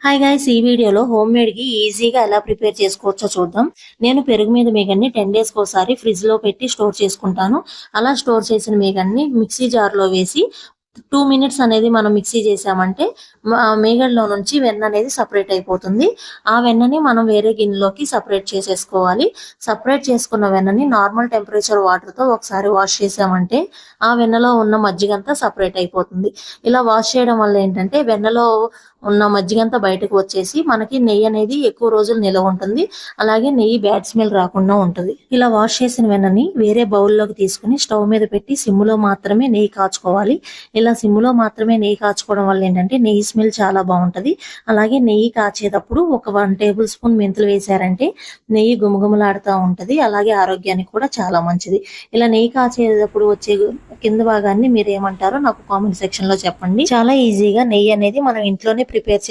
Hi guys, ఈ వీడియోలో home made కి ఈజీగా ఎలా ప్రిపేర్ చేసుకోవచ్చో చూద్దాం. నేను పెరుగు మీద మీగడ్ని 10 డేస్కి ఒకసారి ఫ్రిడ్జ్ లో పెట్టి స్టోర్ చేసుకుంటాను. అలా స్టోర్ చేసిన మీగడ్ని మిక్సీ జార్ లో వేసి 2 మినిట్స్ అనేది మనం మిక్సీ చేసామంటే మీగడలో నుంచి వెన్న అనేది సపరేట్ అయిపోతుంది. ఆ వెన్నని మనం వేరే గిన్నెలోకి సపరేట్ చేసేసుకోవాలి. సపరేట్ చేసుకున్న వెన్నని నార్మల్ టెంపరేచర్ వాటర్ తో ఒకసారి వాష్ చేసామంటే ఆ వెన్నలో ఉన్న మజ్జిగంతా సపరేట్ అయిపోతుంది. ఇలా వాష్ చేయడం వల్ల ఏంటంటే వెన్నలో ఉన్న మజ్జిగంతా బయటకు వచ్చేసి మనకి నెయ్యి అనేది ఎక్కువ రోజులు నిలవ ఉంటుంది. అలాగే నెయ్యి బ్యాడ్ స్మెల్ రాకుండా ఉంటుంది. ఇలా వాష్ చేసిన వెన్నని వేరే బౌల్లోకి తీసుకుని స్టవ్ మీద పెట్టి సిమ్లో మాత్రమే నెయ్యి కాచుకోవాలి. ఇలా సిమ్లో మాత్రమే నెయ్యి కాచుకోవడం వల్ల ఏంటంటే నెయ్యి స్మెల్ చాలా బాగుంటుంది. అలాగే నెయ్యి కాచేటప్పుడు ఒక 1 టేబుల్ స్పూన్ మెంతులు వేసారంటే నెయ్యి గుమగుమలాడుతూ ఉంటుంది. అలాగే ఆరోగ్యానికి కూడా చాలా మంచిది. ఇలా నెయ్యి కాచేటప్పుడు వచ్చే కింద భాగాన్ని మీరు ఏమంటారో నాకు కామెంట్ సెక్షన్ లో చెప్పండి. చాలా ఈజీగా నెయ్యి అనేది మనం ఇంట్లోనే ప్రిపేర్